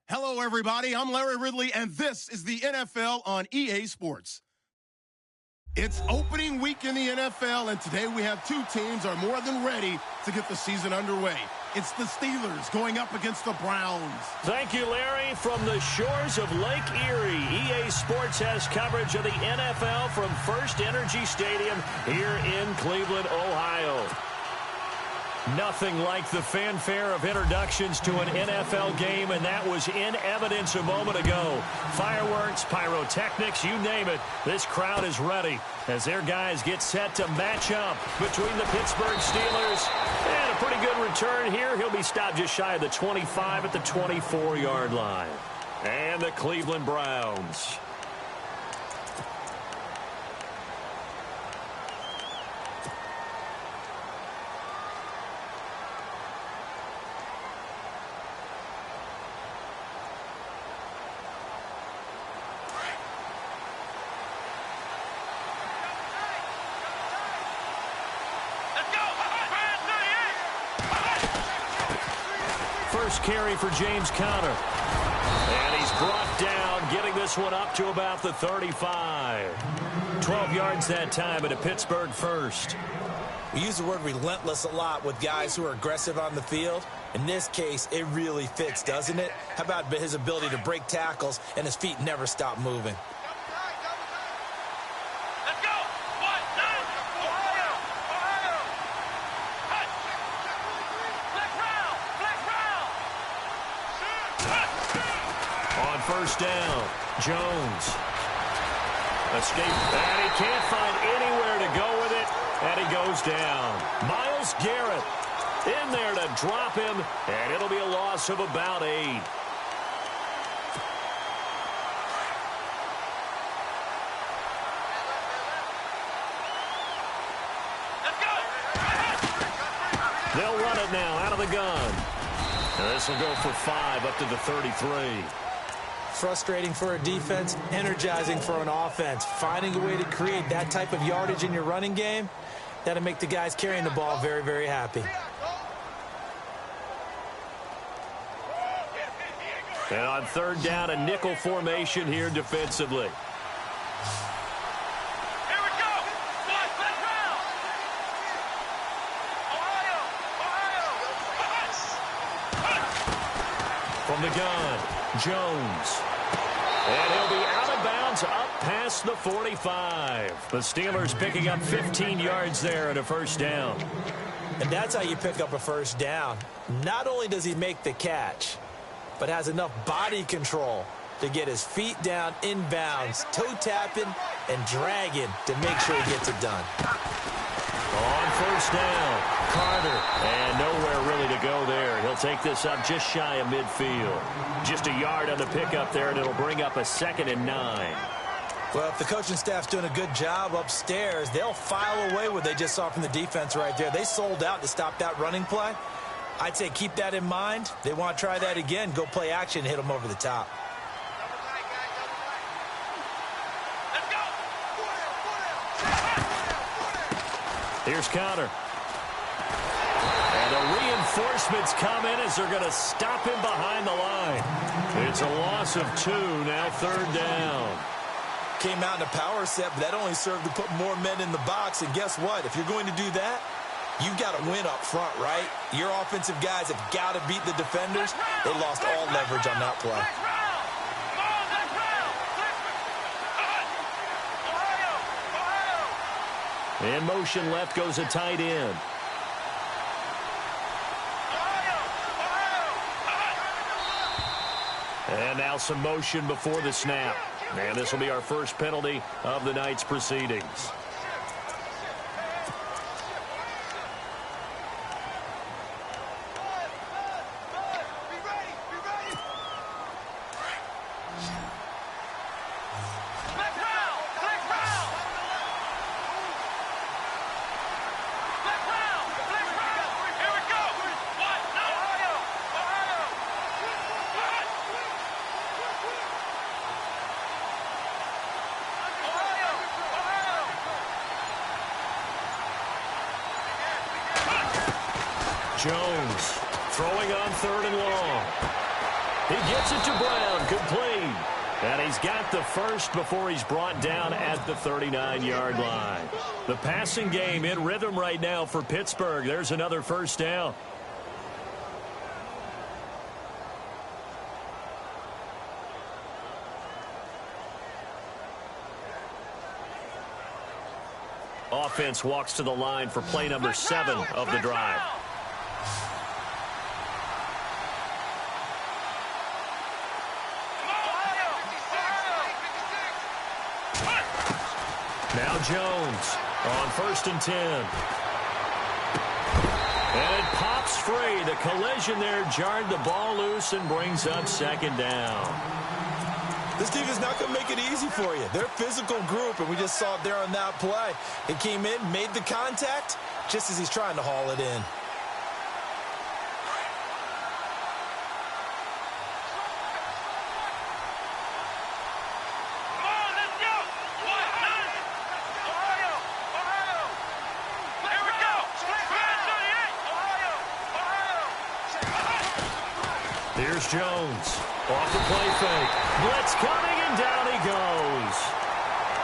Hello, everybody. I'm Larry Ridley, and this is the NFL on EA Sports. It's opening week in the NFL, and today we have two teams are more than ready to get the season underway. It's the Steelers going up against the Browns. Thank you, Larry. From the shores of Lake Erie, EA Sports has coverage of the NFL from First Energy Stadium here in Cleveland, Ohio. Nothing like the fanfare of introductions to an NFL game, and that was in evidence a moment ago. Fireworks, pyrotechnics, you name it. This crowd is ready as their guys get set to match up between the Pittsburgh Steelers. And a pretty good return here. He'll be stopped just shy of the 25 at the 24-yard line. And the Cleveland Browns. First carry for James Conner. And he's brought down, getting this one up to about the 35. 12 yards that time at a Pittsburgh first. We use the word relentless a lot with guys who are aggressive on the field. In this case, it really fits, doesn't it? How about his ability to break tackles and his feet never stop moving? First down, Jones. Escape, and he can't find anywhere to go with it, and he goes down. Myles Garrett in there to drop him, and it'll be a loss of about 8. They'll run it now out of the gun. And this will go for 5 up to the 33. Frustrating for a defense, energizing for an offense. Finding a way to create that type of yardage in your running game, that'll make the guys carrying the ball very, very happy. And on third down, a nickel formation here defensively. From the gun, Jones. And he'll be out of bounds up past the 45. The Steelers picking up 15 yards there at a first down. And that's how you pick up a first down. Not only does he make the catch, but has enough body control to get his feet down inbounds, toe tapping and dragging to make sure he gets it done. On first down, Carter, and nowhere really to go there. He'll take this up just shy of midfield. Just a yard on the pickup there, and it'll bring up a 2nd and 9. Well, if the coaching staff's doing a good job upstairs, they'll file away what they just saw from the defense right there. They sold out to stop that running play. I'd say keep that in mind. They want to try that again, go play action, hit them over the top. Here's Conner. And the reinforcements come in as they're going to stop him behind the line. It's a loss of 2, now third down. Came out in a power set, but that only served to put more men in the box. And guess what? If you're going to do that, you've got to win up front, right? Your offensive guys have got to beat the defenders. They lost all leverage on that play. In motion left goes a tight end. And now some motion before the snap. And this will be our first penalty of the night's proceedings. Jones throwing on 3rd and long. He gets it to Brown, complete. And he's got the first before he's brought down at the 39-yard line. The passing game in rhythm right now for Pittsburgh. There's another first down. Offense walks to the line for play number 7 of the drive. Now Jones on 1st and 10. And it pops free. The collision there jarred the ball loose and brings up 2nd down. This team is not going to make it easy for you. They're a physical group, and we just saw it there on that play. It came in, made the contact, just as he's trying to haul it in. Here's Jones. Off the play fake. Blitz coming, and down he goes.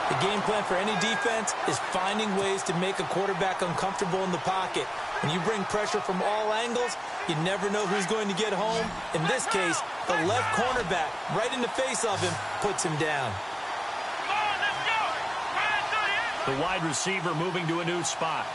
The game plan for any defense is finding ways to make a quarterback uncomfortable in the pocket. When you bring pressure from all angles, you never know who's going to get home. In this case, the left cornerback, right in the face of him, puts him down. The wide receiver moving to a new spot.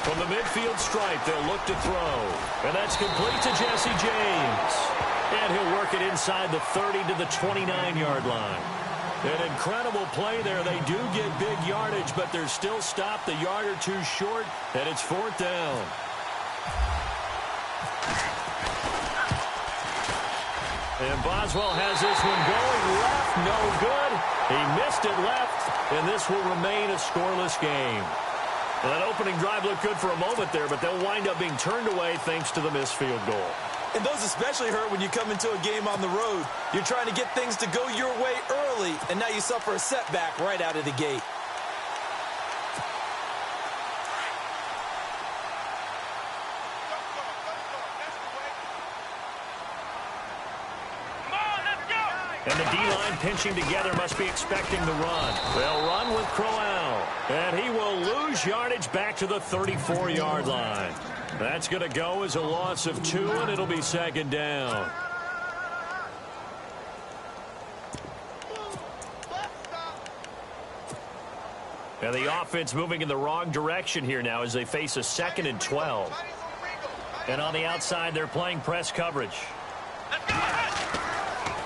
From the midfield stripe, they'll look to throw. And that's complete to Jesse James. And he'll work it inside the 30 to the 29-yard line. An incredible play there. They do get big yardage, but they're still stopped a yard or two short, and it's 4th down. And Boswell has this one going left, no good. He missed it left, and this will remain a scoreless game. Well, that opening drive looked good for a moment there, but they'll wind up being turned away thanks to the missed field goal. And those especially hurt when you come into a game on the road. You're trying to get things to go your way early, and now you suffer a setback right out of the gate. And the D-line pinching together must be expecting the run. They'll run with Crowell. And he will lose yardage back to the 34-yard line. That's going to go as a loss of 2, and it'll be 2nd down. And the offense moving in the wrong direction here now as they face a 2nd and 12. And on the outside, they're playing press coverage.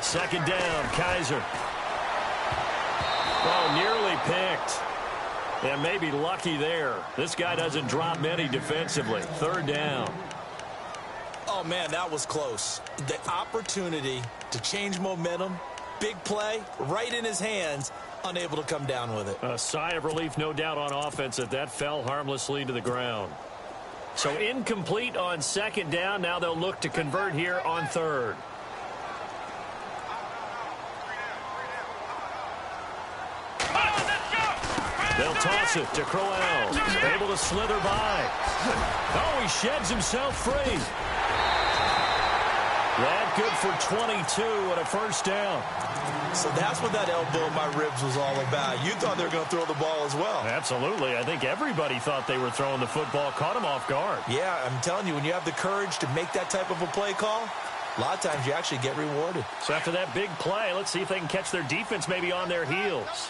2nd down, Kaiser. Oh, nearly picked. And maybe lucky there. This guy doesn't drop many defensively. 3rd down. Oh, man, that was close. The opportunity to change momentum, big play, right in his hands, unable to come down with it. A sigh of relief, no doubt, on offense that fell harmlessly to the ground. So incomplete on 2nd down. Now they'll look to convert here on 3rd. They'll toss it to Crowell. Able to slither by. Oh, he sheds himself free. That good for 22 and a 1st down. So that's what that elbow in my ribs was all about. You thought they were going to throw the ball as well. Absolutely. I think everybody thought they were throwing the football. Caught him off guard. Yeah, I'm telling you, when you have the courage to make that type of a play call, a lot of times you actually get rewarded. So after that big play, let's see if they can catch their defense maybe on their heels.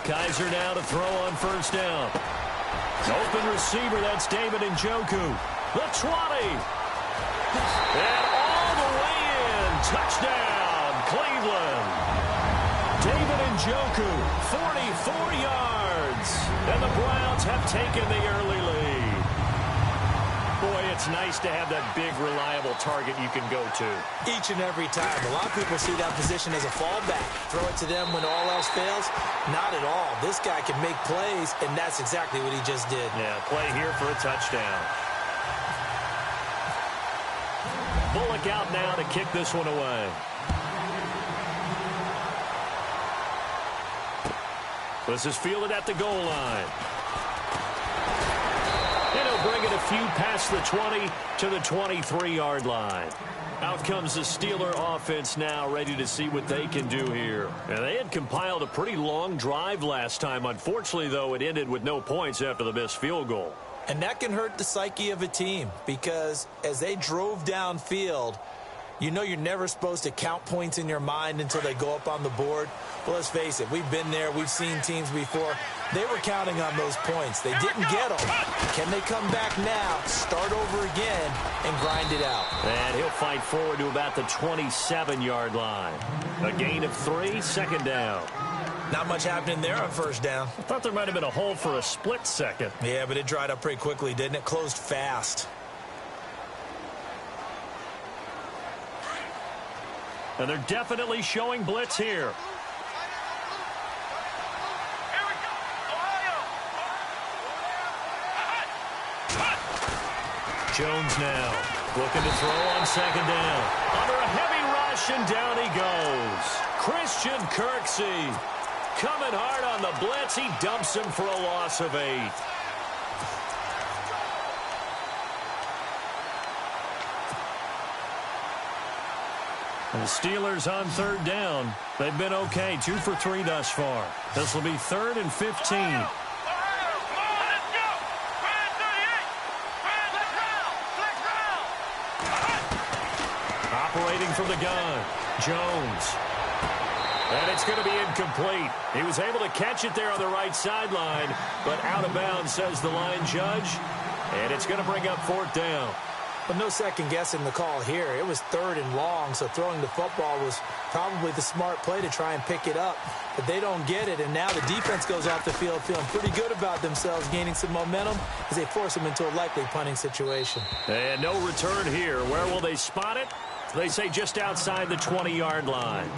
Kaiser now to throw on 1st down. Open receiver, that's David Njoku. The 20. And all the way in. Touchdown, Cleveland. David Njoku, 44 yards. And the Browns have taken the early lead. Boy, it's nice to have that big, reliable target you can go to. Each and every time. A lot of people see that position as a fallback. Throw it to them when all else fails. Not at all. This guy can make plays, and that's exactly what he just did. Yeah, play here for a touchdown. Bullock out now to kick this one away. This is fielded at the goal line. And he'll bring it a few past the 20 to the 23-yard line. Out comes the Steeler offense now, ready to see what they can do here. And they had compiled a pretty long drive last time. Unfortunately, though, it ended with no points after the missed field goal. And that can hurt the psyche of a team because as they drove downfield, you know you're never supposed to count points in your mind until they go up on the board. Well, let's face it, we've been there. We've seen teams before. They were counting on those points. They didn't get them. Can they come back now, start over again, and grind it out? And he'll fight forward to about the 27-yard line. A gain of 3, second down. Not much happening there on first down. I thought there might have been a hole for a split second. Yeah, but it dried up pretty quickly, didn't it? Closed fast. And they're definitely showing blitz here. Jones now looking to throw on second down. Under a heavy rush, and down he goes. Christian Kirksey coming hard on the blitz. He dumps him for a loss of 8. And the Steelers on third down. They've been okay, 2 for 3 thus far. This will be 3rd and 15. Operating from the gun, Jones. And it's going to be incomplete. He was able to catch it there on the right sideline, but out of bounds, says the line judge. And it's going to bring up 4th down. But no second guessing the call here. It was 3rd and long, so throwing the football was probably the smart play to try and pick it up. But they don't get it, and now the defense goes off the field feeling pretty good about themselves, gaining some momentum as they force them into a likely punting situation. And no return here. Where will they spot it? They say just outside the 20-yard line.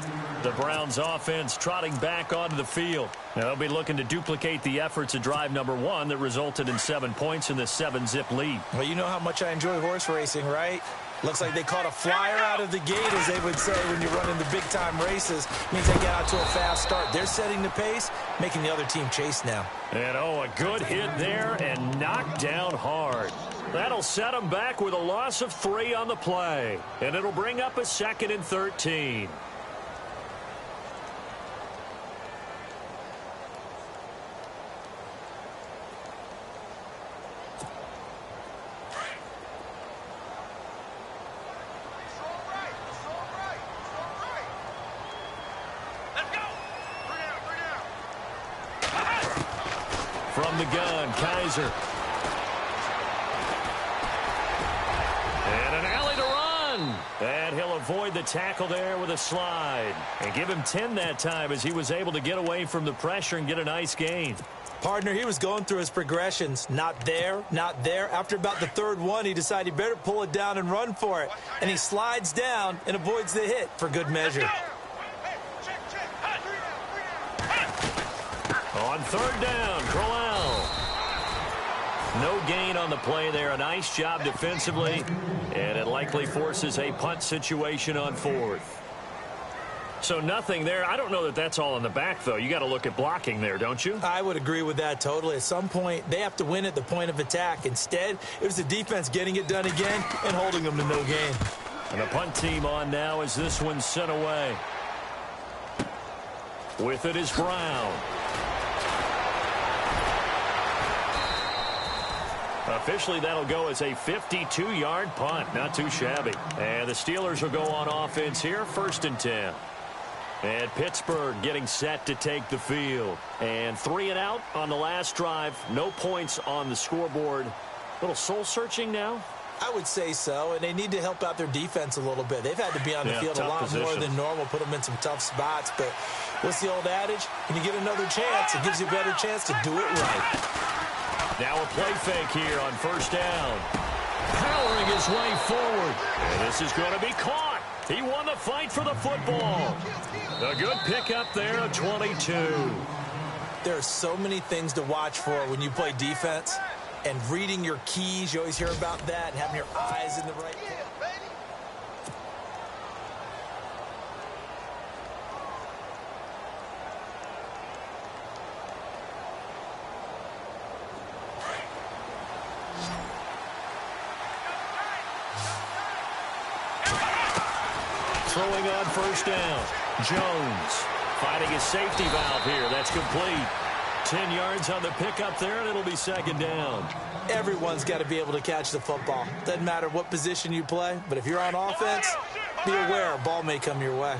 The Browns offense trotting back onto the field. Now they'll be looking to duplicate the efforts of drive number 1 that resulted in 7 points in the 7-zip lead. Well, you know how much I enjoy horse racing, right? Looks like they caught a flyer out of the gate, as they would say when you're running the big-time races. Means they get out to a fast start. They're setting the pace, making the other team chase now. And, a good hit there and knocked down hard. That'll set them back with a loss of 3 on the play. And it'll bring up a 2nd and 13. From the gun, Kaiser. And an alley to run. And he'll avoid the tackle there with a slide. And give him 10 that time as he was able to get away from the pressure and get a nice gain. Partner, he was going through his progressions. Not there, not there. After about the 3rd one, he decided he better pull it down and run for it. And he slides down and avoids the hit for good measure. On 3rd down, Crowell. No gain on the play there. A nice job defensively. And it likely forces a punt situation on 4th. So nothing there. I don't know that that's all in the back, though. You got to look at blocking there, don't you? I would agree with that totally. At some point, they have to win at the point of attack. Instead, it was the defense getting it done again and holding them to no gain. And the punt team on now as this one's sent away. With it is Brown. Officially, that'll go as a 52-yard punt. Not too shabby. And the Steelers will go on offense here, 1st and 10. And Pittsburgh getting set to take the field. And 3 and out on the last drive. No points on the scoreboard. Little soul-searching now? I would say so, and they need to help out their defense a little bit. They've had to be on the field a lot more than normal, put them in some tough spots. But what's the old adage? When you get another chance, it gives you a better chance to do it right. Now a play fake here on 1st down. Powering his way forward. And this is going to be caught. He won the fight for the football. A good pickup there at 22. There are so many things to watch for when you play defense. And reading your keys, you always hear about that. And having your eyes in the right place. throwing on first down. Jones finding his safety valve here. That's complete. 10 yards on the pickup there, and it'll be second down. Everyone's got to be able to catch the football. Doesn't matter what position you play, but if you're on offense, be aware a ball may come your way.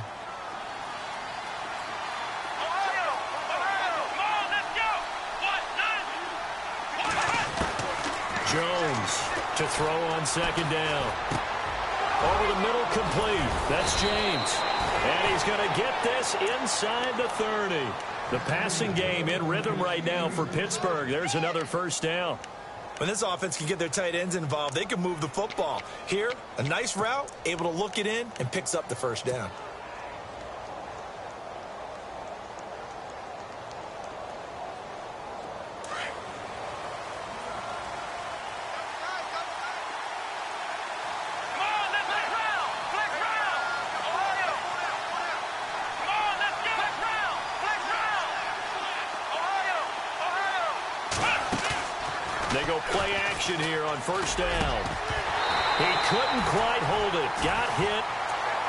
Jones to throw on second down. Over the middle, complete. That's James. And he's going to get this inside the 30. The passing game in rhythm right now for Pittsburgh. There's another first down. When this offense can get their tight ends involved, they can move the football. Here, a nice route, able to look it in, and picks up the first down. They go play action here on first down. He couldn't quite hold it. Got hit.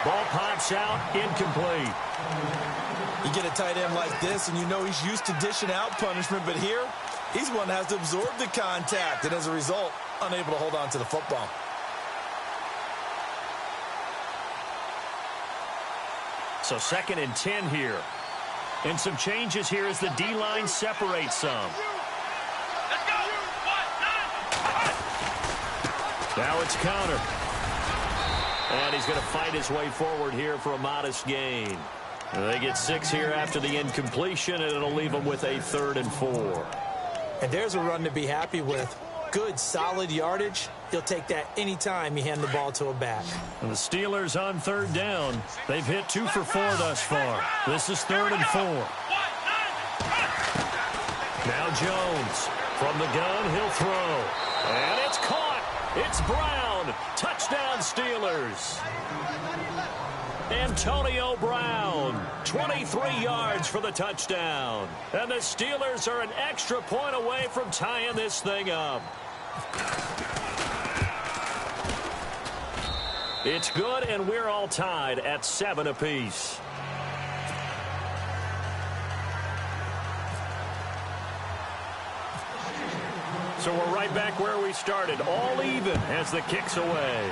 Ball pops out. Incomplete. You get a tight end like this, and you know he's used to dishing out punishment, but here, he's one that has to absorb the contact, and as a result, unable to hold on to the football. So 2nd and 10 here. And some changes here as the D-line separates some. Now it's counter. And he's going to fight his way forward here for a modest gain. They get 6 here after the incompletion, and it'll leave them with a 3rd and 4. And there's a run to be happy with. Good, solid yardage. You'll take that anytime you hand the ball to a back. And the Steelers on 3rd down. They've hit 2 for 4 thus far. This is 3rd and 4. Now Jones. From the gun, he'll throw. And it's caught. It's Brown. Touchdown, Steelers. Antonio Brown, 23 yards for the touchdown. And the Steelers are an extra point away from tying this thing up. It's good, and we're all tied at 7 apiece. So we're right back where we started, all even as the kick's away.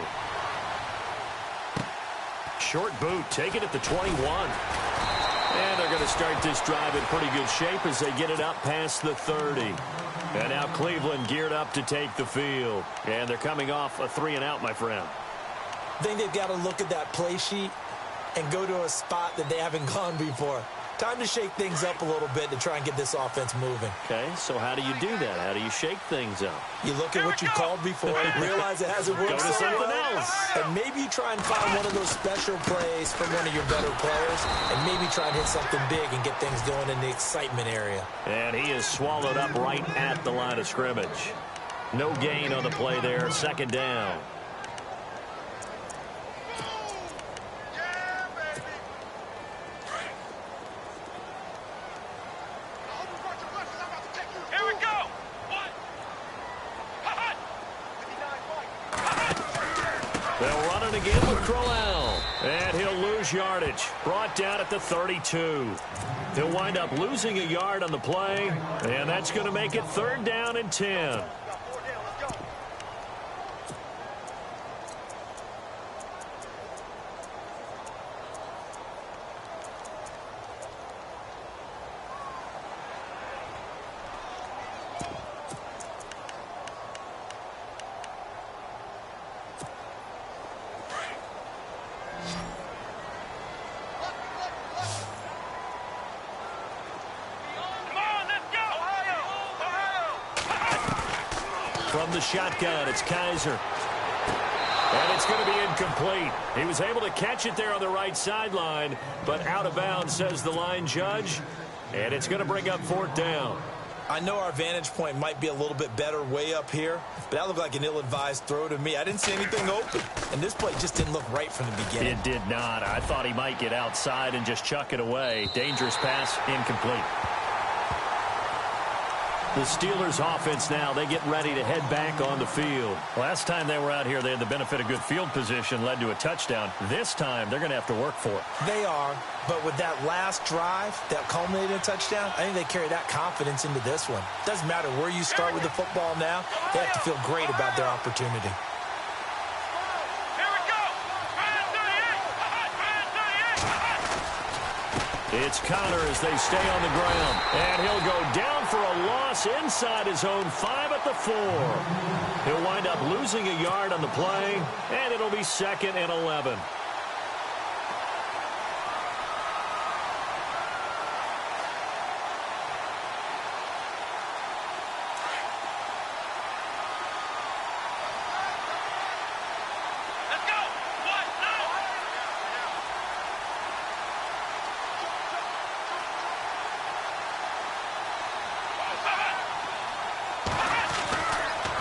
Short boot, take it at the 21. And they're going to start this drive in pretty good shape as they get it up past the 30. And now Cleveland geared up to take the field. And they're coming off a 3-and-out, my friend. I think they've got to look at that play sheet and go to a spot that they haven't gone before. Time to shake things up a little bit to try and get this offense moving. Okay, so how do you do that? How do you shake things up? You look at what you called before and realize it hasn't worked Go to something else. And maybe you try and find one of those special plays from one of your better players and maybe try and hit something big and get things going in the excitement area. And he is swallowed up right at the line of scrimmage. No gain on the play there. 2nd down. They'll run it again with Crowell. And he'll lose yardage. Brought down at the 32. He'll wind up losing a yard on the play. And that's going to make it 3rd down and 10. From the shotgun, it's Kaiser. And it's going to be incomplete. He was able to catch it there on the right sideline, but out of bounds, says the line judge. And it's going to bring up 4th down. I know our vantage point might be a little bit better way up here, but that looked like an ill-advised throw to me. I didn't see anything open, and this play just didn't look right from the beginning. It did not. I thought he might get outside and just chuck it away. Dangerous pass, incomplete. The Steelers offense now, they get ready to head back on the field. Last time they were out here, they had the benefit of good field position, led to a touchdown. This time, they're going to have to work for it. They are, but with that last drive that culminated in a touchdown, I think they carry that confidence into this one. Doesn't matter where you start with the football now, they have to feel great about their opportunity. It's Connor as they stay on the ground. And he'll go down for a loss inside his own 5 at the 4. He'll wind up losing a yard on the play, and it'll be 2nd and 11.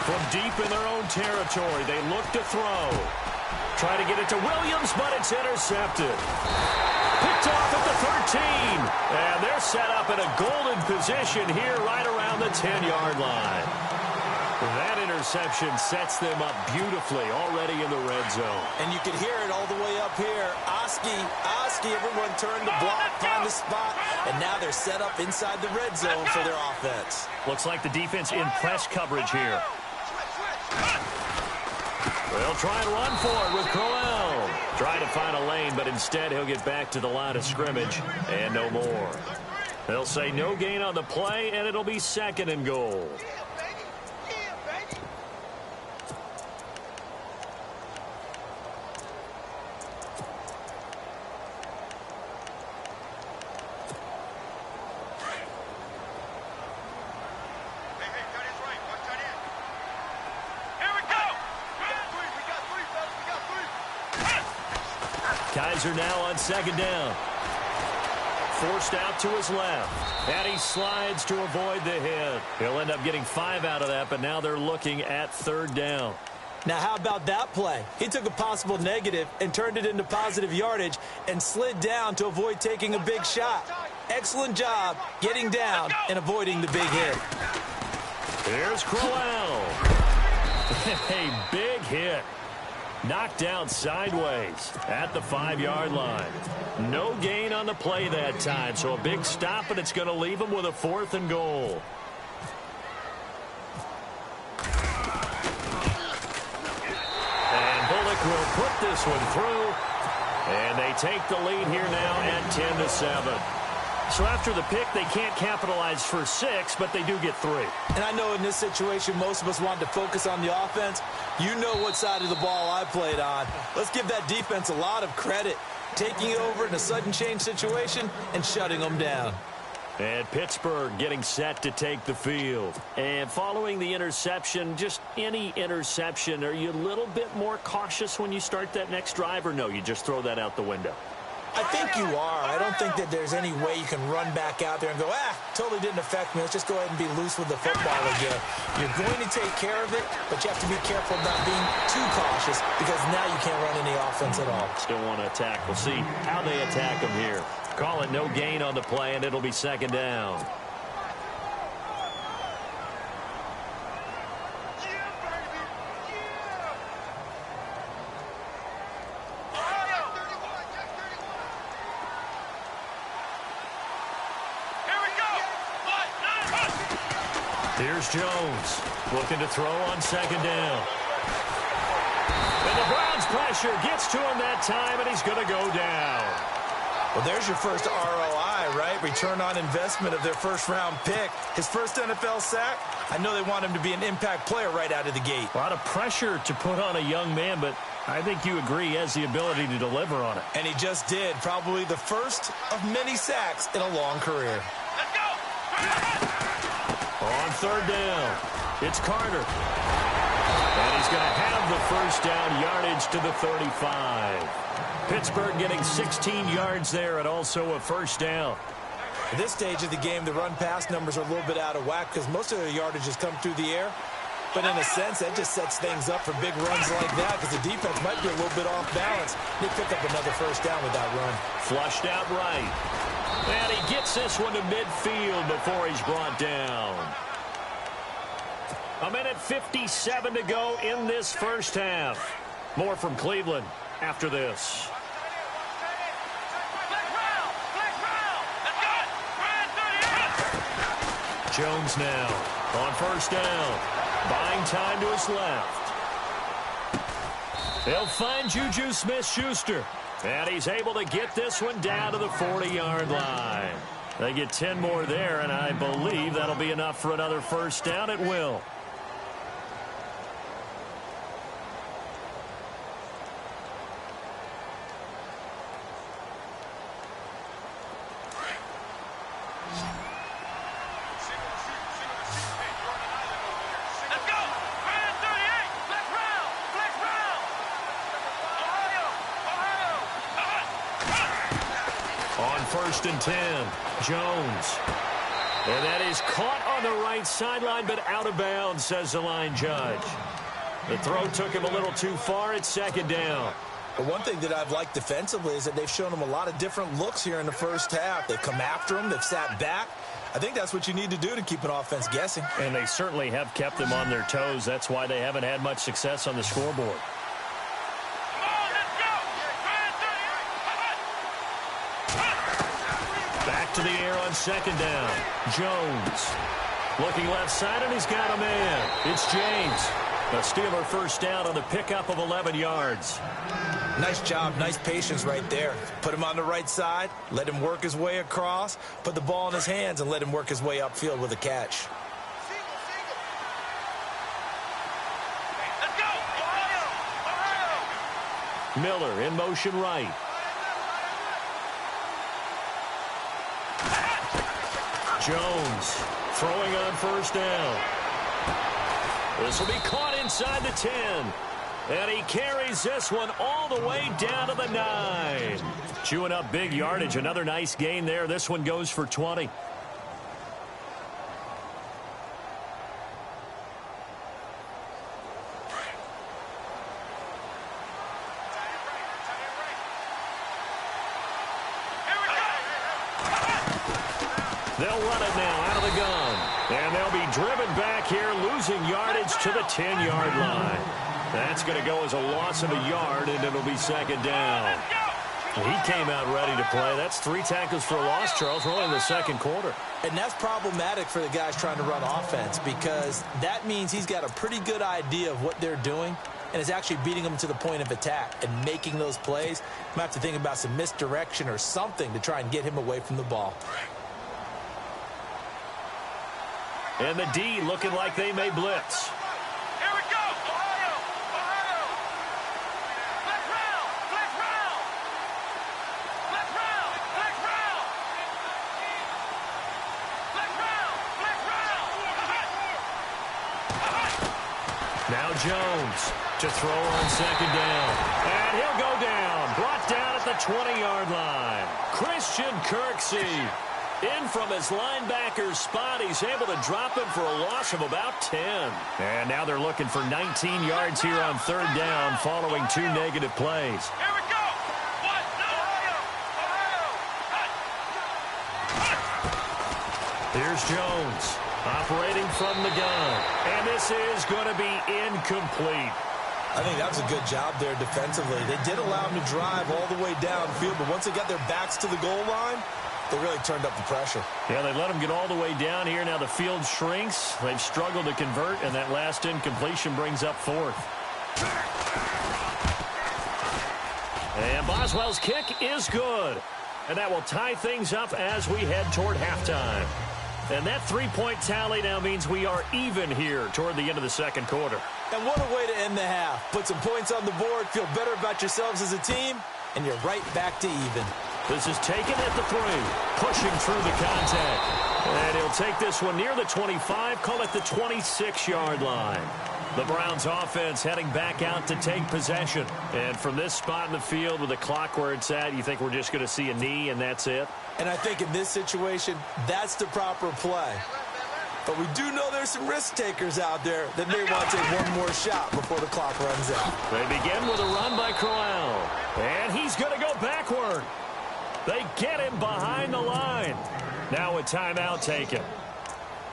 From deep in their own territory, they look to throw. Try to get it to Williams, but it's intercepted. Picked off at the 13. And they're set up in a golden position here right around the 10-yard line. That interception sets them up beautifully already in the red zone. And you can hear it all the way up here. Oski, everyone turned to block, find the spot, and now they're set up inside the red zone for their offense. Looks like the defense in press coverage here. They'll try and run for it with Crowell. Trying to find a lane, but instead he'll get back to the line of scrimmage and no more. They'll say no gain on the play, and it'll be 2nd and goal. Kaiser now on 2nd down. Forced out to his left. And he slides to avoid the hit. He'll end up getting 5 out of that, but now they're looking at 3rd down. Now, how about that play? He took a possible negative and turned it into positive yardage and slid down to avoid taking a big shot. Excellent job getting down and avoiding the big hit. Here's Crowell. A big hit. Knocked down sideways at the 5-yard line. No gain on the play that time, so a big stop, and it's going to leave him with a 4th and goal. And Bullock will put this one through, and they take the lead here now at 10-7. So after the pick, they can't capitalize for 6, but they do get 3. And I know in this situation, most of us want to focus on the offense. You know what side of the ball I played on. Let's give that defense a lot of credit, taking over in a sudden change situation and shutting them down. And Pittsburgh getting set to take the field. And following the interception, just any interception, are you a little bit more cautious when you start that next drive, or no, you just throw that out the window? I think you are. I don't think that there's any way you can run back out there and go, totally didn't affect me. Let's just go ahead and be loose with the football again. You're going to take care of it, but you have to be careful about being too cautious because now you can't run any offense at all. Still want to attack. We'll see how they attack them here. Call it no gain on the play, and it'll be 2nd down. Here's Jones, looking to throw on 2nd down. And the Browns pressure gets to him that time, and he's going to go down. Well, there's your first ROI, right? Return on investment of their first-round pick. His first NFL sack, I know they want him to be an impact player right out of the gate. A lot of pressure to put on a young man, but I think you agree he has the ability to deliver on it. And he just did. Probably the first of many sacks in a long career. Let's go! On 3rd down, it's Carter. And he's going to have the first down yardage to the 35. Pittsburgh getting 16 yards there and also a first down. At this stage of the game, the run-pass numbers are a little bit out of whack because most of their yardage has come through the air. But in a sense, that just sets things up for big runs like that because the defense might be a little bit off balance. They pick up another first down with that run. Flushed out right. And he gets this one to midfield before he's brought down. 1:57 to go in this first half. More from Cleveland after this. Jones now on first down. Buying time to his left. They'll find Juju Smith-Schuster. And he's able to get this one down to the 40-yard line. They get 10 more there, and I believe that'll be enough for another first down. It will. First and 10, Jones. And that is caught on the right sideline, but out of bounds, says the line judge. The throw took him a little too far. It's second down. But one thing that I've liked defensively is that they've shown him a lot of different looks here in the first half. They've come after him. They've sat back. I think that's what you need to do to keep an offense guessing. And they certainly have kept them on their toes. That's why they haven't had much success on the scoreboard. To the air on second down. Jones looking left side, and he's got a man. It's James. A Steeler first down on the pickup of 11 yards. Nice job, nice patience right there. Put him on the right side, let him work his way across, put the ball in his hands, and let him work his way upfield with a catch. Let's go! Miller in motion right. Jones throwing on first down. This will be caught inside the 10. And he carries this one all the way down to the 9. Chewing up big yardage. Another nice gain there. This one goes for 20. They'll run it now out of the gun. And they'll be driven back here, losing yardage to the 10-yard line. That's going to go as a loss of a yard, and it'll be second down. He came out ready to play. That's 3 tackles for a loss, Charles. We're only in the second quarter. And that's problematic for the guys trying to run offense, because that means he's got a pretty good idea of what they're doing and is actually beating them to the point of attack and making those plays. You might have to think about some misdirection or something to try and get him away from the ball. And the D looking like they may blitz. Here we go! Ohio! Ohio! Let's round! Let's round! Let's round! Let's round! Let's round! Let's round! Now Jones to throw on second down. And he'll go down. Brought down at the 20-yard line. Christian Kirksey. In from his linebacker's spot. He's able to drop him for a loss of about 10. And now they're looking for 19 yards here on third down following 2 negative plays. Here we go! What? Ohio! Ohio! Here's Jones operating from the gun. And this is going to be incomplete. I think that was a good job there defensively. They did allow him to drive all the way downfield, but once they got their backs to the goal line, they really turned up the pressure. Yeah, they let him get all the way down here. Now the field shrinks. They've struggled to convert, and that last incompletion brings up 4th. And Boswell's kick is good. And that will tie things up as we head toward halftime. And that 3-point tally now means we are even here toward the end of the second quarter. And what a way to end the half. Put some points on the board, feel better about yourselves as a team, and you're right back to even. This is taken at the 3, pushing through the contact. And he'll take this one near the 25, call it the 26-yard line. The Browns offense heading back out to take possession. And from this spot in the field with the clock where it's at, you think we're just going to see a knee and that's it? And I think in this situation, that's the proper play. But we do know there's some risk takers out there that may want to take one more shot before the clock runs out. They begin with a run by Crowell. And he's going to go backward. They get him behind the line. Now a timeout taken.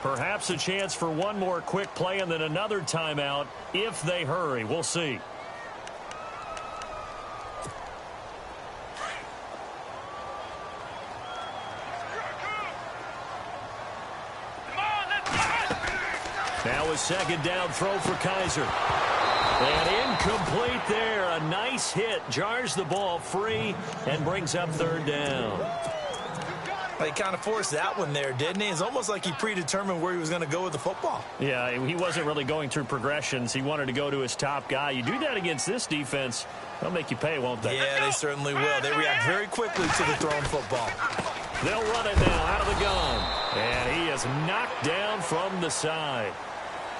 Perhaps a chance for one more quick play and then another timeout if they hurry. We'll see. Now a second down throw for Kaiser. And incomplete there. A nice hit. Jars the ball free and brings up third down. He kind of forced that one there, didn't he? It's almost like he predetermined where he was going to go with the football. Yeah, he wasn't really going through progressions. He wanted to go to his top guy. You do that against this defense, they'll make you pay, won't they? Yeah, they certainly will. They react very quickly to the thrown football. They'll run it now out of the gun. And he is knocked down from the side.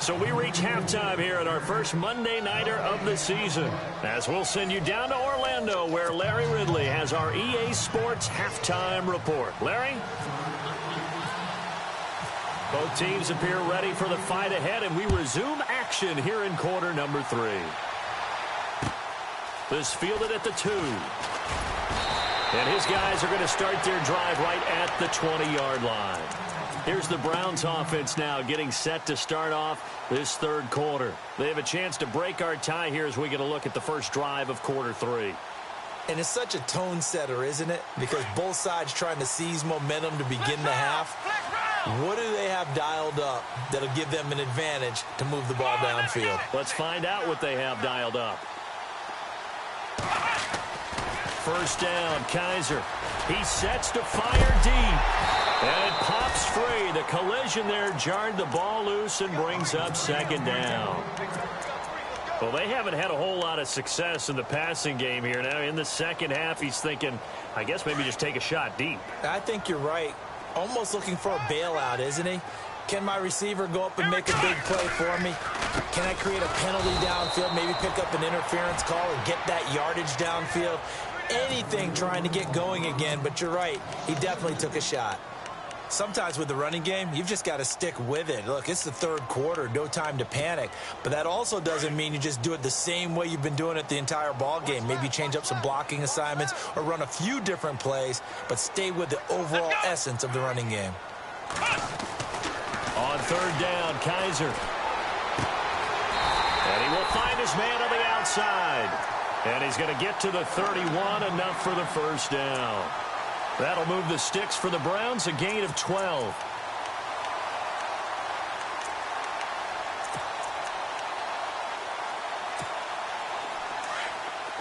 So we reach halftime here at our first Monday Nighter of the season, as we'll send you down to Orlando, where Larry Ridley has our EA Sports halftime report. Larry? Both teams appear ready for the fight ahead, and we resume action here in quarter number 3. This fielded at the 2. And his guys are going to start their drive right at the 20-yard line. Here's the Browns offense now getting set to start off this third quarter. They have a chance to break our tie here as we get a look at the first drive of quarter 3. And it's such a tone setter, isn't it? Because both sides trying to seize momentum to begin the half. What do they have dialed up that'll give them an advantage to move the ball downfield? Let's find out what they have dialed up. First down, Kaiser. He sets to fire deep. And it pops free. The collision there jarred the ball loose and brings up second down. Well, they haven't had a whole lot of success in the passing game here. Now, in the second half, he's thinking, I guess maybe just take a shot deep. I think you're right. Almost looking for a bailout, isn't he? Can my receiver go up and make a big play for me? Can I create a penalty downfield, maybe pick up an interference call and get that yardage downfield? Anything trying to get going again, but you're right. He definitely took a shot. Sometimes with the running game, you've just got to stick with it. Look, it's the third quarter, no time to panic. But that also doesn't mean you just do it the same way you've been doing it the entire ball game. Maybe change up some blocking assignments or run a few different plays, but stay with the overall essence of the running game. On third down, Kaiser. And he will find his man on the outside. And he's going to get to the 31, enough for the first down. That'll move the sticks for the Browns, a gain of 12.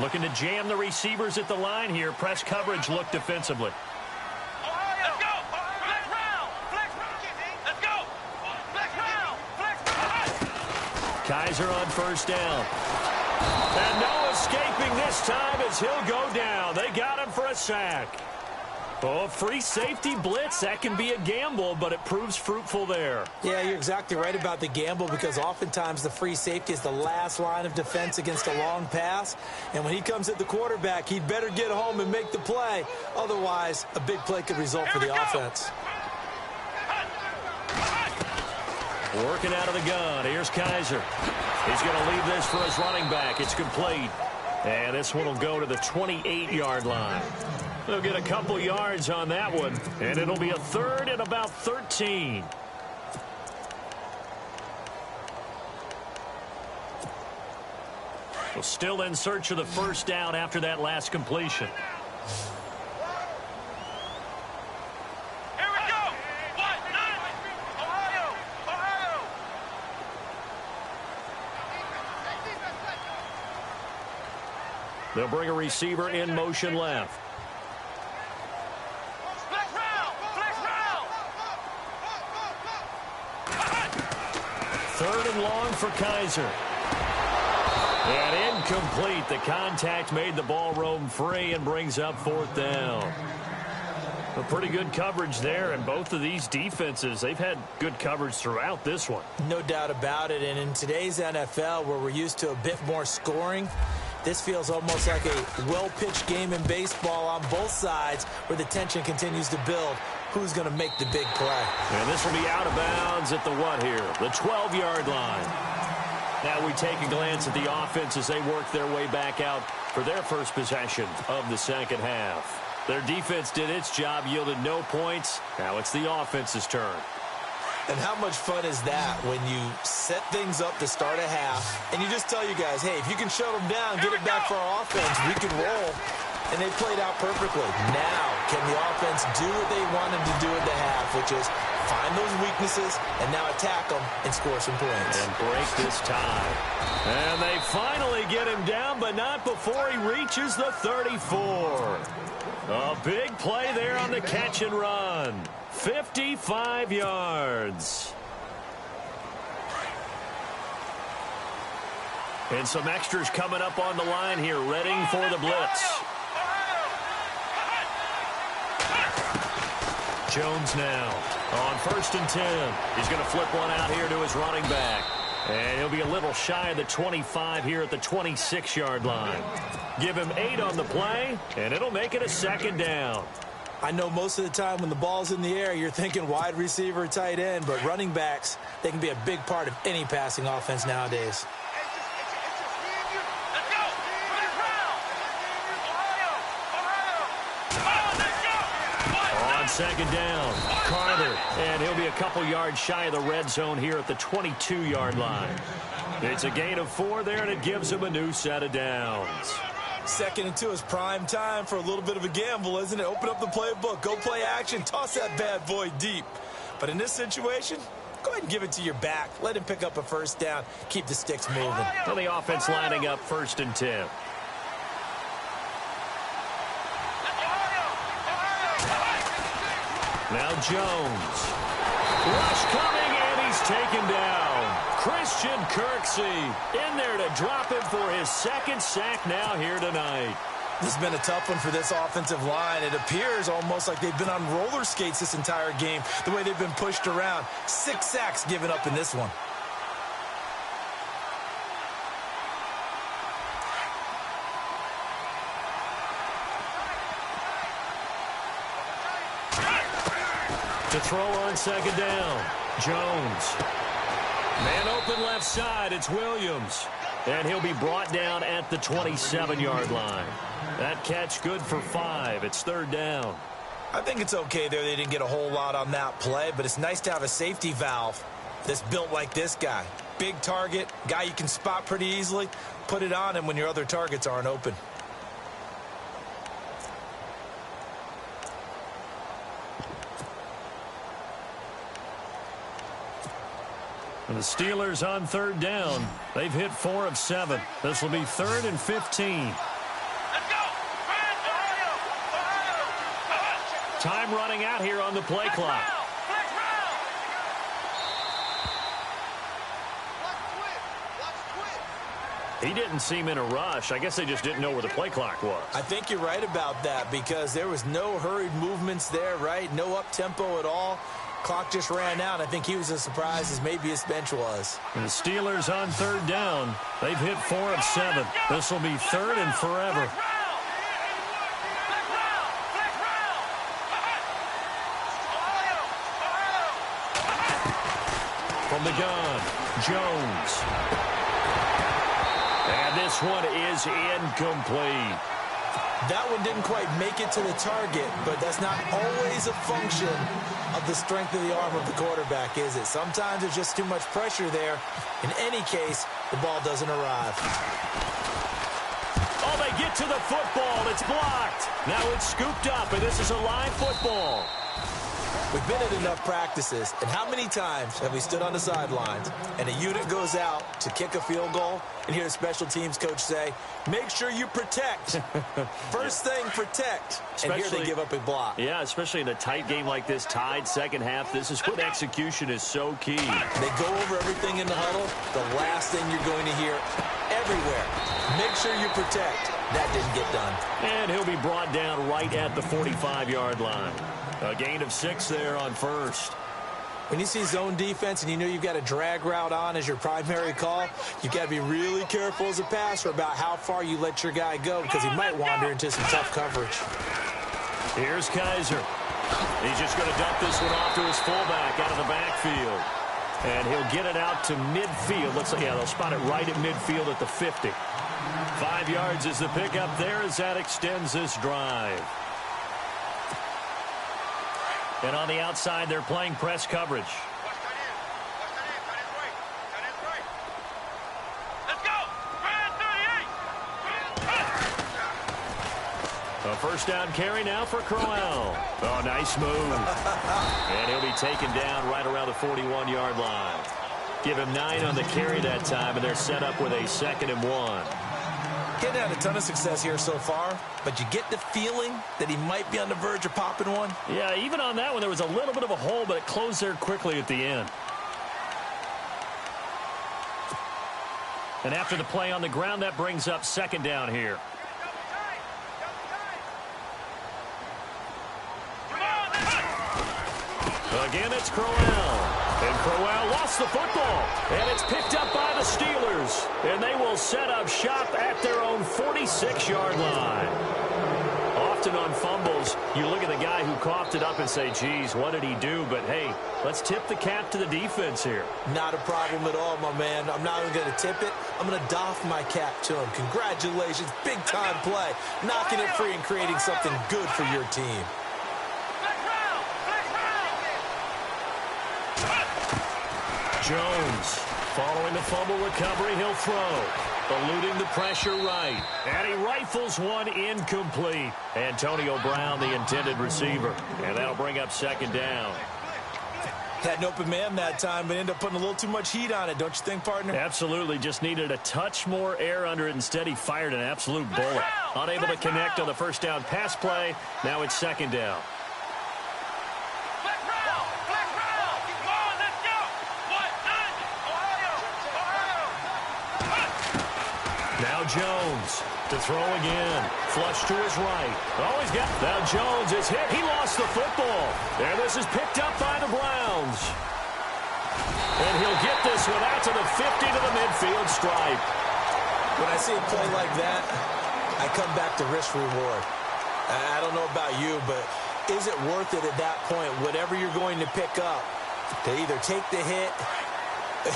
Looking to jam the receivers at the line here. Press coverage look defensively. Let's go! Flex round! Flex round! Let's go! Flex round! Flex! Kaiser on first down. And no escaping this time as he'll go down. They got him for a sack. Oh, free safety blitz, that can be a gamble, but it proves fruitful there. Yeah, you're exactly right about the gamble, because oftentimes the free safety is the last line of defense against a long pass. And when he comes at the quarterback, he'd better get home and make the play. Otherwise, a big play could result for the offense. Working out of the gun. Here's Kaiser. He's going to leave this for his running back. It's complete. And this one will go to the 28-yard line. They'll get a couple yards on that one, and it'll be a third and about 13. Well, still in search of the first down after that last completion. Here we go! Ohio! Ohio! They'll bring a receiver in motion left. Flex round! Flex round! Third and long for Kaiser. And incomplete. The contact made the ball roam free and brings up fourth down. A pretty good coverage there, and both of these defenses, they've had good coverage throughout this one. No doubt about it, and in today's NFL, where we're used to a bit more scoring, this feels almost like a well-pitched game in baseball on both sides, where the tension continues to build. Who's going to make the big play? And this will be out of bounds at the what here? The 12-yard line. Now we take a glance at the offense as they work their way back out for their first possession of the second half. Their defense did its job, yielded no points. Now it's the offense's turn. And how much fun is that when you set things up to start a half and you just tell you guys, hey, if you can shut them down, get it back for our offense, we can roll. And they played out perfectly. Now, can the offense do what they wanted to do at the half, which is find those weaknesses and now attack them and score some points. And break this tie. And they finally get him down, but not before he reaches the 34. A big play there on the catch and run. 55 yards. And some extras coming up on the line here, ready for the blitz. Jones now on 1st and 10. He's going to flip one out here to his running back. And he'll be a little shy of the 25 here at the 26-yard line. Give him 8 on the play, and it'll make it a 2nd down. I know most of the time when the ball's in the air, you're thinking wide receiver, tight end, but running backs, they can be a big part of any passing offense nowadays. On 2nd down, Carter, and he'll be a couple yards shy of the red zone here at the 22-yard line. It's a gain of 4 there, and it gives him a new set of downs. 2nd and 2 is prime time for a little bit of a gamble, isn't it? Open up the playbook, go play action, toss that bad boy deep. But in this situation, go ahead and give it to your back. Let him pick up a 1st down, keep the sticks moving. And the offense lining up 1st and 10. Now Jones. Rush coming, and he's taken down. Christian Kirksey in there to drop him for his 2nd sack now here tonight. This has been a tough one for this offensive line. It appears almost like they've been on roller skates this entire game, the way they've been pushed around. 6 sacks given up in this one. To throw on 2nd down, Jones. Man open left side, it's Williams. And he'll be brought down at the 27-yard line. That catch good for 5. It's 3rd down. I think it's okay there. They didn't get a whole lot on that play, but it's nice to have a safety valve that's built like this guy. Big target, guy you can spot pretty easily. Put it on him when your other targets aren't open. And the Steelers on 3rd down. They've hit 4 of 7. This will be 3rd and 15. Time running out here on the play clock. He didn't seem in a rush. I guess they just didn't know where the play clock was. I think you're right about that because there was no hurried movements there, right? No up-tempo at all. Clock just ran out. I think he was as surprised as maybe his bench was. And the Steelers on 3rd down. They've hit 4 of 7. This will be 3rd and forever. From the gun, Jones. And this one is incomplete. That one didn't quite make it to the target, but that's not always a function of the strength of the arm of the quarterback, is it? Sometimes there's just too much pressure there. In any case, the ball doesn't arrive. Oh, they get to the football. It's blocked. Now it's scooped up, and this is a live football. We've been at enough practices, and how many times have we stood on the sidelines and a unit goes out to kick a field goal and hear the special teams coach say, make sure you protect. First thing, protect. And here they give up a block. Yeah, especially in a tight game like this, tied 2nd half. This is when execution is so key. They go over everything in the huddle. The last thing you're going to hear everywhere, make sure you protect. That didn't get done. And he'll be brought down right at the 45-yard line. A gain of 6 there on 1st. When you see zone defense and you know you've got a drag route on as your primary call, you've got to be really careful as a passer about how far you let your guy go because he might wander into some tough coverage. Here's Kaiser. He's just going to dump this one off to his fullback out of the backfield. And he'll get it out to midfield. Looks like, yeah, they'll spot it right at midfield at the 50. 5 yards is the pickup there as that extends this drive. And on the outside, they're playing press coverage. A first down carry now for Crowell. Oh, nice move. And he'll be taken down right around the 41-yard line. Give him 9 on the carry that time, and they're set up with a 2nd and 1. Getting had a ton of success here so far, but you get the feeling that he might be on the verge of popping one. Yeah, even on that one, there was a little bit of a hole, but it closed there quickly at the end. And after the play on the ground, that brings up 2nd down here. Again, it's Crowell. And Crowell lost the football. And it's picked up by the Steelers. And they will set up shop at their own 46-yard line. Often on fumbles, you look at the guy who coughed it up and say, geez, what did he do? But, hey, let's tip the cap to the defense here. Not a problem at all, my man. I'm not even going to tip it. I'm going to doff my cap to him. Congratulations. Big-time play. Knocking it free and creating something good for your team. Jones, following the fumble recovery, he'll throw. Eluding the pressure right. And he rifles one incomplete. Antonio Brown, the intended receiver. And that'll bring up 2nd down. Had an open man that time, but ended up putting a little too much heat on it, don't you think, partner? Absolutely. Just needed a touch more air under it. Instead, he fired an absolute bullet. Unable to connect on the first down pass play. Now it's 2nd down. Now Jones to throw again. Flush to his right. Oh, he's got... Now Jones is hit. He lost the football. And this is picked up by the Browns. And he'll get this one out to the 50 to the midfield stripe. When I see a play like that, I come back to risk reward. I don't know about you, but is it worth it at that point, whatever you're going to pick up, to either take the hit,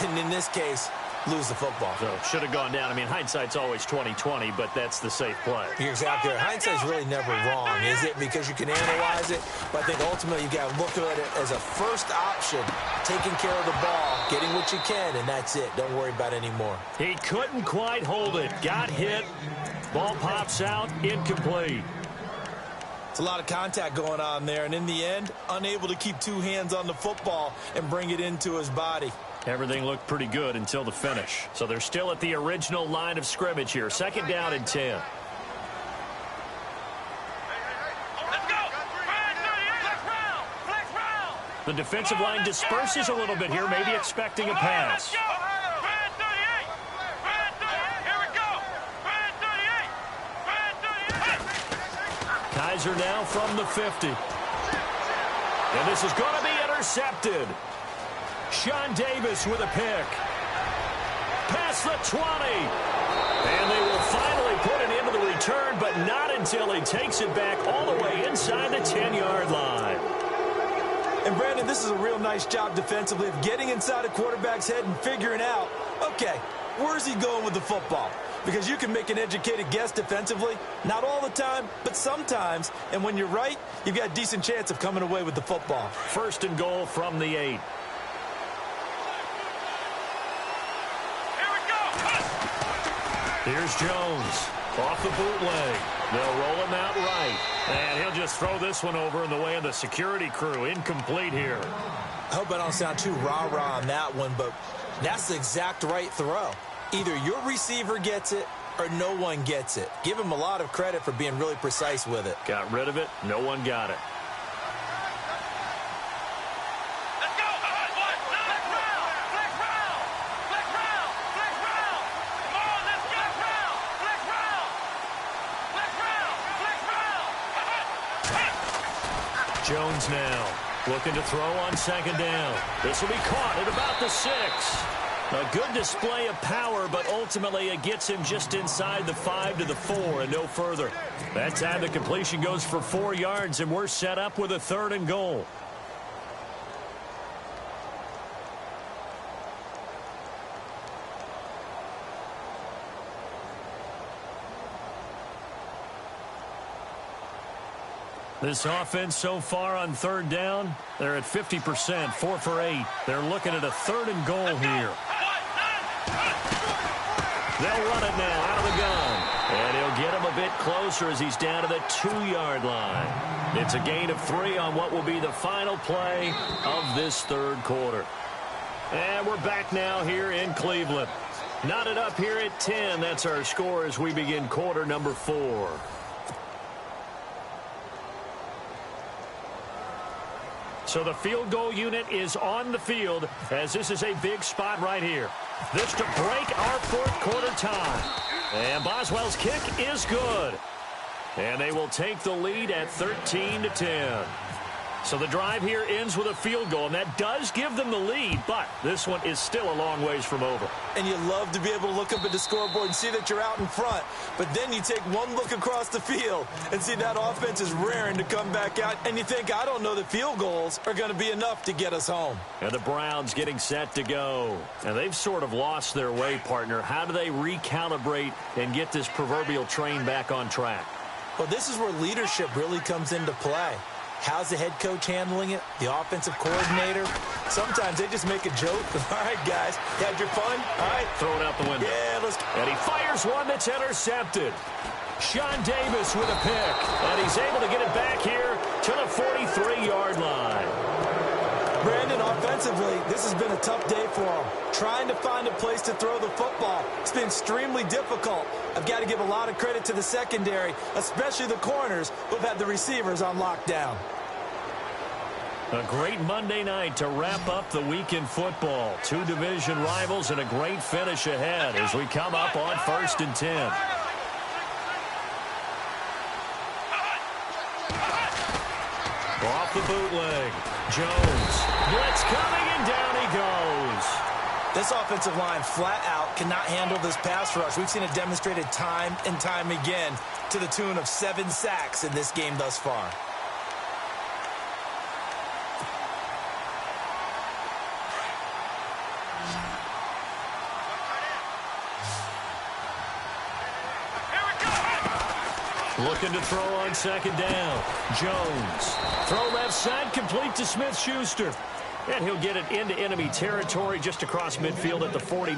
and in this case, lose the football? So should have gone down. I mean, hindsight's always 20/20, but that's the safe play. You're exactly right. Hindsight's really never wrong, is it? Because you can analyze it, but I think ultimately you got to look at it as a first option, taking care of the ball, getting what you can, and that's it. Don't worry about it anymore. He couldn't quite hold it. Got hit. Ball pops out. Incomplete. It's a lot of contact going on there, and in the end, unable to keep 2 hands on the football and bring it into his body. Everything looked pretty good until the finish. So they're still at the original line of scrimmage here. 2nd down and 10. The defensive line disperses a little bit here, maybe expecting a pass. Kaiser now from the 50. And this is going to be intercepted. Sean Davis with a pick. Past the 20. And they will finally put it into the return, but not until he takes it back all the way inside the 10-yard line. And, Brandon, this is a real nice job defensively of getting inside a quarterback's head and figuring out, okay, where's he going with the football? Because you can make an educated guess defensively. Not all the time, but sometimes. And when you're right, you've got a decent chance of coming away with the football. 1st and goal from the 8. Here's Jones off the bootleg. They'll roll him out right. And he'll just throw this one over in the way of the security crew. Incomplete here. I hope I don't sound too rah-rah on that one, but that's the exact right throw. Either your receiver gets it or no one gets it. Give him a lot of credit for being really precise with it. Got rid of it. No one got it. Jones now looking to throw on 2nd down. This will be caught at about the 6. A good display of power, but ultimately it gets him just inside the 5 to the 4 and no further. That time the completion goes for 4 yards, and we're set up with a 3rd and goal. This offense so far on 3rd down, they're at 50%, 4 for 8. They're looking at a 3rd and goal here. They'll run it now out of the gun. And he'll get him a bit closer as he's down to the 2-yard line. It's a gain of 3 on what will be the final play of this third quarter. And we're back now here in Cleveland. Knotted up here at 10. That's our score as we begin quarter number 4. So the field goal unit is on the field as this is a big spot right here. This to break our fourth quarter tie. And Boswell's kick is good. And they will take the lead at 13-10. So the drive here ends with a field goal, and that does give them the lead, but this one is still a long ways from over. And you love to be able to look up at the scoreboard and see that you're out in front, but then you take one look across the field and see that offense is raring to come back out, and you think, I don't know that field goals are going to be enough to get us home. And the Browns getting set to go. And they've sort of lost their way, partner. How do they recalibrate and get this proverbial train back on track? Well, this is where leadership really comes into play. How's the head coach handling it? The offensive coordinator? Sometimes they just make a joke. All right, guys, had your fun? All right. Throw it out the window. Yeah, let's go. And he fires one that's intercepted. Sean Davis with a pick. And he's able to get it back here to the 43-yard line. Brandon, offensively, this has been a tough day for him. Trying to find a place to throw the football. It's been extremely difficult. I've got to give a lot of credit to the secondary, especially the corners who've had the receivers on lockdown. A great Monday night to wrap up the week in football. 2 division rivals and a great finish ahead as we come up on 1st and 10. Off the bootleg. Jones. Blitz coming, and down he goes. This offensive line flat out cannot handle this pass rush. We've seen it demonstrated time and time again to the tune of 7 sacks in this game thus far. Looking to throw on 2nd down. Jones. Throw left side, complete to Smith-Schuster. And he'll get it into enemy territory just across midfield at the 49.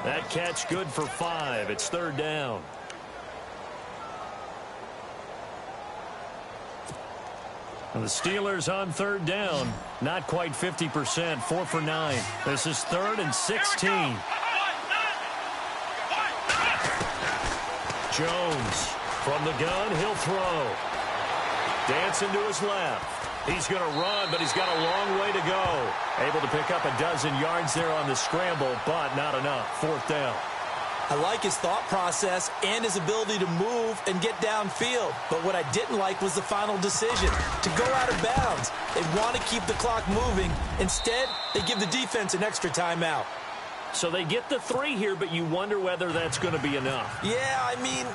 That catch good for 5. It's 3rd down. And the Steelers on 3rd down. Not quite 50%. 4 for 9. This is 3rd and 16. Jones. From the gun, he'll throw. Dancing to his left. He's going to run, but he's got a long way to go. Able to pick up a dozen yards there on the scramble, but not enough. 4th down. I like his thought process and his ability to move and get downfield. But what I didn't like was the final decision, to go out of bounds. They want to keep the clock moving. Instead, they give the defense an extra timeout. So they get the 3 here, but you wonder whether that's going to be enough. Yeah, I mean,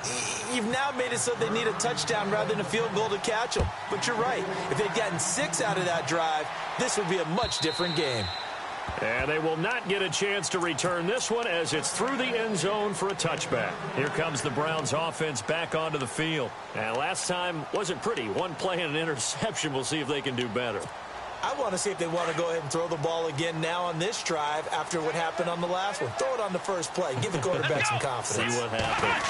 you've now made it so they need a touchdown rather than a field goal to catch them. But you're right. If they'd gotten 6 out of that drive, this would be a much different game. And they will not get a chance to return this one as it's through the end zone for a touchback. Here comes the Browns offense back onto the field. And last time wasn't pretty. 1 play and an interception. We'll see if they can do better. I want to see if they want to go ahead and throw the ball again now on this drive after what happened on the last one. Throw it on the first play. Give the quarterback some confidence. See what happens.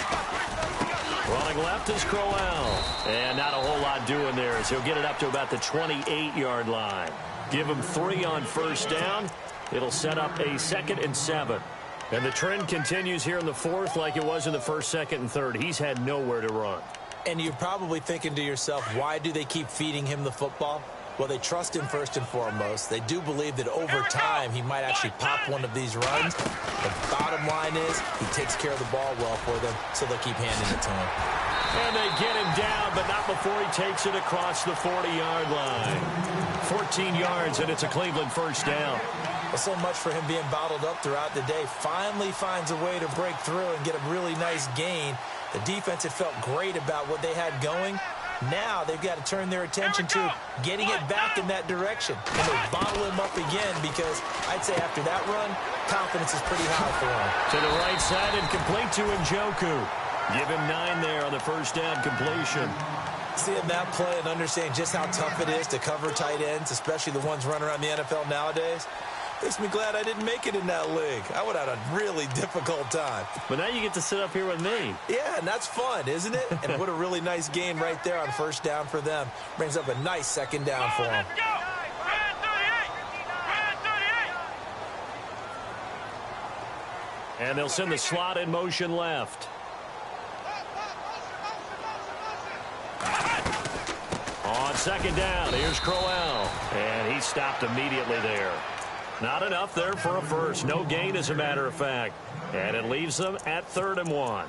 Running left is Crowell. And not a whole lot doing there as he'll get it up to about the 28-yard line. Give him 3 on 1st down. It'll set up a 2nd and 7. And the trend continues here in the 4th like it was in the 1st, 2nd, and 3rd. He's had nowhere to run. And you're probably thinking to yourself, why do they keep feeding him the football? Well, they trust him first and foremost. They do believe that over time he might actually pop one of these runs. The bottom line is he takes care of the ball well for them, so they'll keep handing it to him. And they get him down, but not before he takes it across the 40-yard line. 14 yards, and it's a Cleveland 1st down. Well, so much for him being bottled up throughout the day. Finally finds a way to break through and get a really nice gain. The defense had felt great about what they had going. Now they've got to turn their attention to getting it back in that direction. And they bottle him up again because I'd say after that run, confidence is pretty high for him. To the right side and complete to Njoku. Give him 9 there on the 1st down completion. Seeing that play and understanding just how tough it is to cover tight ends, especially the ones running around the NFL nowadays. Makes me glad I didn't make it in that league. I would have had a really difficult time. But now you get to sit up here with me. Yeah, and that's fun, isn't it? And what a really nice gain right there on first down for them. Brings up a nice second down for them. Let's go. Red 38. And they'll send the slot in motion left. On second down, here's Crowell. And he stopped immediately there. Not enough there for a first. No gain, as a matter of fact. And it leaves them at 3rd and 1.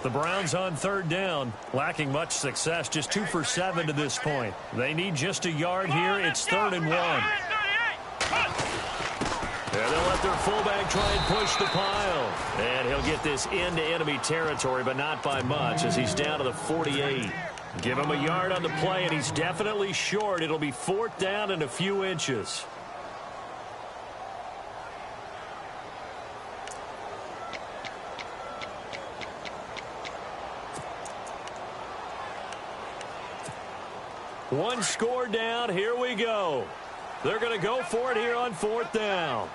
The Browns on 3rd down, lacking much success, just 2 for 7 to this point. They need just a yard here. It's 3rd and 1. And they'll let their fullback try and push the pile. And he'll get this into enemy territory, but not by much, as he's down to the 48. Give him a yard on the play, and he's definitely short. It'll be 4th down and a few inches. One score down. Here we go. They're going to go for it here on 4th down.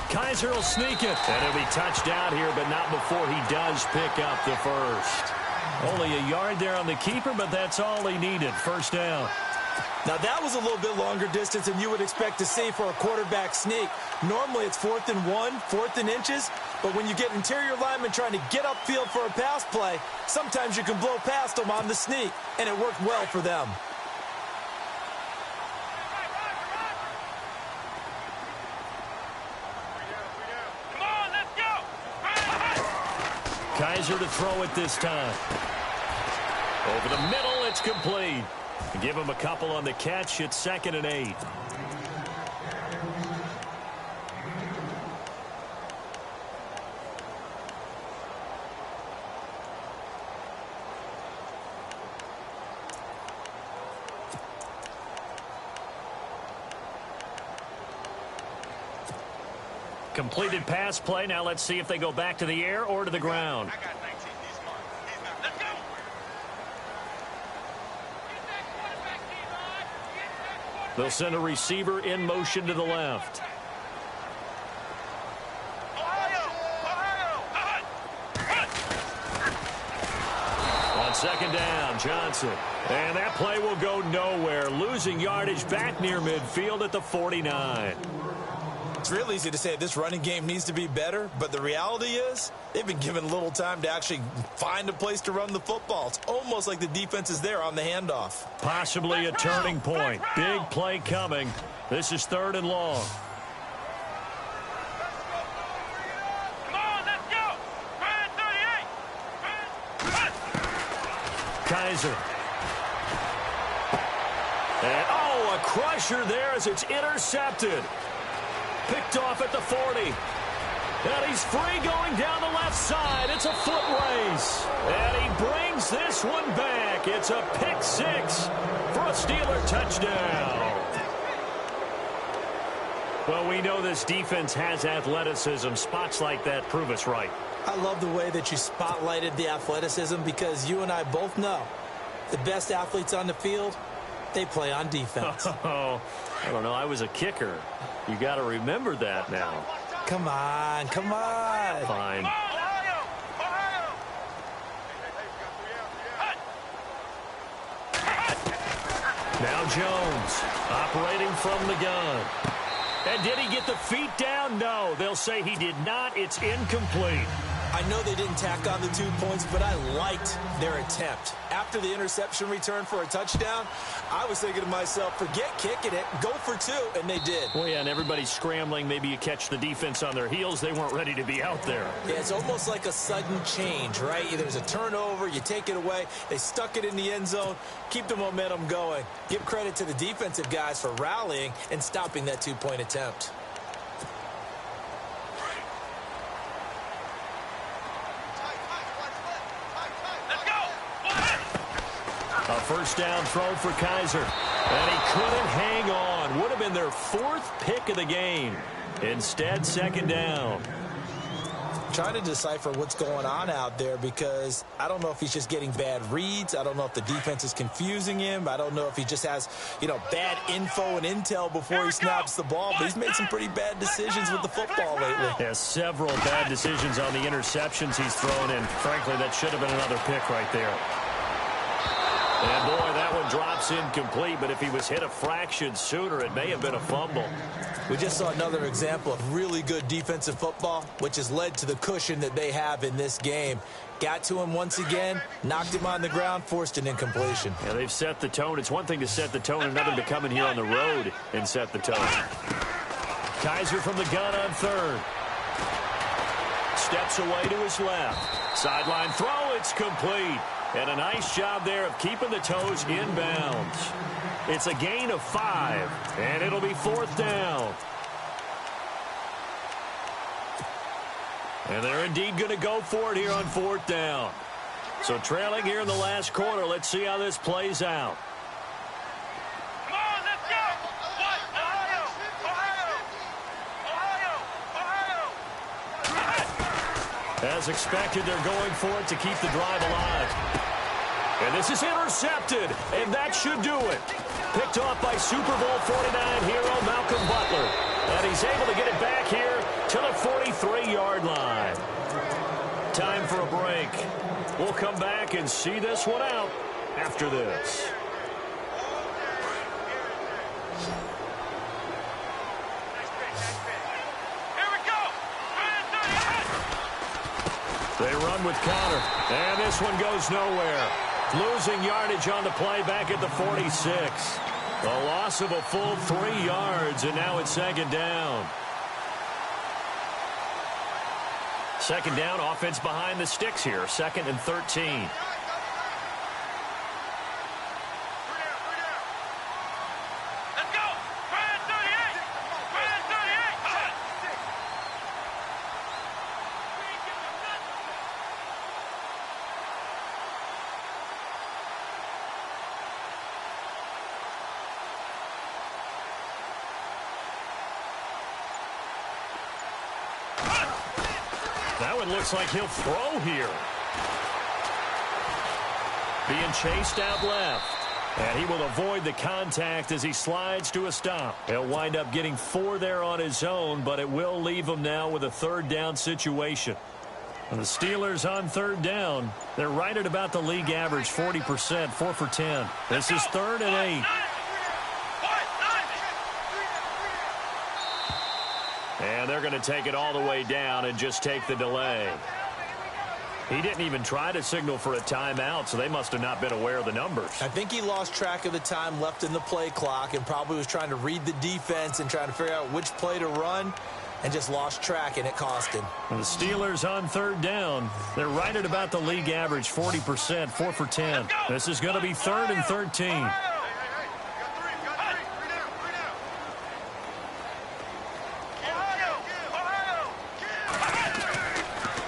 Kaiser will sneak it. And it'll be touchdown here, but not before he does pick up the first. Only a yard there on the keeper, but that's all he needed. 1st down. Now, that was a little bit longer distance than you would expect to see for a quarterback sneak. Normally, it's 4th and 1, 4th and inches. But when you get interior linemen trying to get upfield for a pass play, sometimes you can blow past them on the sneak, and it worked well for them. Come on, let's go. Kaiser to throw it this time. Over the middle, it's complete. Give him a couple on the catch. It's 2nd and 8. Completed pass play. Now let's see if they go back to the air or to the ground. I got 19. He's smart. Let's go. They'll send a receiver in motion to the left. Ohio. On 2nd down, Johnson. And that play will go nowhere. Losing yardage back near midfield at the 49. It's real easy to say this running game needs to be better, but the reality is they've been given little time to actually find a place to run the football. It's almost like the defense is there on the handoff. Possibly a turning point. Big play coming. This is 3rd and long. Come on, let's go. Red 38. Kaiser. And, oh, a crusher there as it's intercepted. Picked off at the 40. And he's free going down the left side. It's a foot race. And he brings this one back. It's a pick 6 for a Steeler touchdown. Well, we know this defense has athleticism. Spots like that prove us right. I love the way that you spotlighted the athleticism because you and I both know the best athletes on the field, they play on defense. Oh, I don't know. I was a kicker. You got to remember that now. Come on, come on. Fine. Ohio. Now Jones operating from the gun. And did he get the feet down? No. They'll say he did not. It's incomplete. I know they didn't tack on the 2 points, but I liked their attempt. After the interception return for a touchdown, I was thinking to myself, forget kicking it, go for 2, and they did. Well, yeah, and everybody's scrambling. Maybe you catch the defense on their heels. They weren't ready to be out there. Yeah, it's almost like a sudden change, right? There's a turnover, you take it away, they stuck it in the end zone, keep the momentum going. Give credit to the defensive guys for rallying and stopping that 2-point attempt. A first down throw for Kaiser. And he couldn't hang on. Would have been their 4th pick of the game. Instead, 2nd down. trying to decipher what's going on out there, because I don't know if he's just getting bad reads. I don't know if the defense is confusing him. I don't know if he just has, bad info and intel before he snaps the ball. But he's made some pretty bad decisions with the football lately. Yeah, several bad decisions on the interceptions he's thrown in. Frankly, that should have been another pick right there. And, boy, that one drops incomplete, but if he was hit a fraction sooner, it may have been a fumble. We just saw another example of really good defensive football, which has led to the cushion that they have in this game. Got to him once again, knocked him on the ground, forced an incompletion. Yeah, they've set the tone. It's one thing to set the tone, another to come in here on the road and set the tone. Kaiser from the gun on third. Steps away to his left. Sideline throw, it's complete. And a nice job there of keeping the toes inbounds. It's a gain of 5, and it'll be 4th down. And they're indeed going to go for it here on 4th down. So trailing here in the last quarter, let's see how this plays out. Come on, let's go! What? Ohio! As expected, they're going for it to keep the drive alive. And this is intercepted, and that should do it. Picked off by Super Bowl 49 hero Malcolm Butler. And he's able to get it back here to the 43-yard line. Time for a break. We'll come back and see this one out after this. Here we go! They run with Connor, and this one goes nowhere. Losing yardage on the play back at the 46. A loss of a full 3 yards, and now it's 2nd down. 2nd down, offense behind the sticks here. 2nd and 13. Let's go! 38! 38! That one looks like he'll throw here. Being chased out left. And he will avoid the contact as he slides to a stop. He'll wind up getting 4 there on his own, but it will leave him now with a 3rd down situation. And the Steelers on 3rd down, they're right at about the league average, 40%, 4 for 10. This is 3rd and 8. And they're going to take it all the way down and just take the delay. He didn't even try to signal for a timeout, so they must have not been aware of the numbers. I think he lost track of the time left in the play clock and probably was trying to read the defense and trying to figure out which play to run, and just lost track, and it cost him. And the Steelers on 3rd down, they're right at about the league average, 40%, 4 for 10. This is going to be 3rd and 13.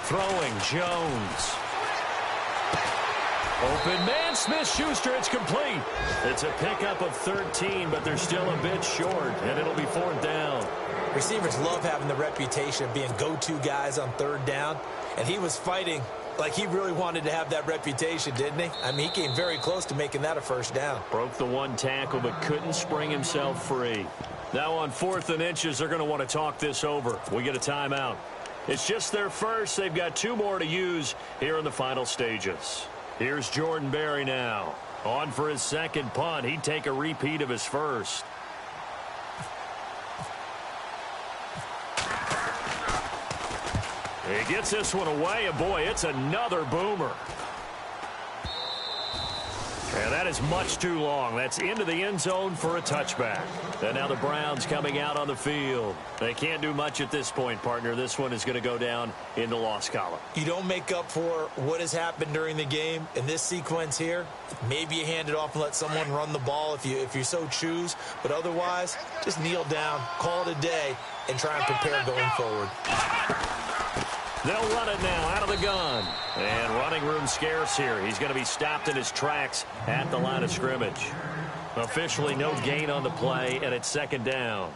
Throwing Jones. Open man, Smith-Schuster, it's complete. It's a pickup of 13, but they're still a bit short, and it'll be 4th down. Receivers love having the reputation of being go-to guys on 3rd down, and he was fighting like he really wanted to have that reputation, didn't he? I mean, he came very close to making that a 1st down. Broke the 1 tackle, but couldn't spring himself free. Now on 4th and inches, they're going to want to talk this over. We get a timeout. It's just their first. They've got 2 more to use here in the final stages. Here's Jordan Berry now. On for his 2nd punt. He'd take a repeat of his first. He gets this one away, and boy, it's another boomer. And that is much too long. That's into the end zone for a touchback. And now the Browns coming out on the field. They can't do much at this point, partner. This one is going to go down in the loss column. You don't make up for what has happened during the game in this sequence here. Maybe you hand it off and let someone run the ball if you so choose. But otherwise, just kneel down, call it a day, and try and prepare going forward. They'll run it now out of the gun. And running room scarce here. He's going to be stopped in his tracks at the line of scrimmage. Officially no gain on the play, and it's 2nd down.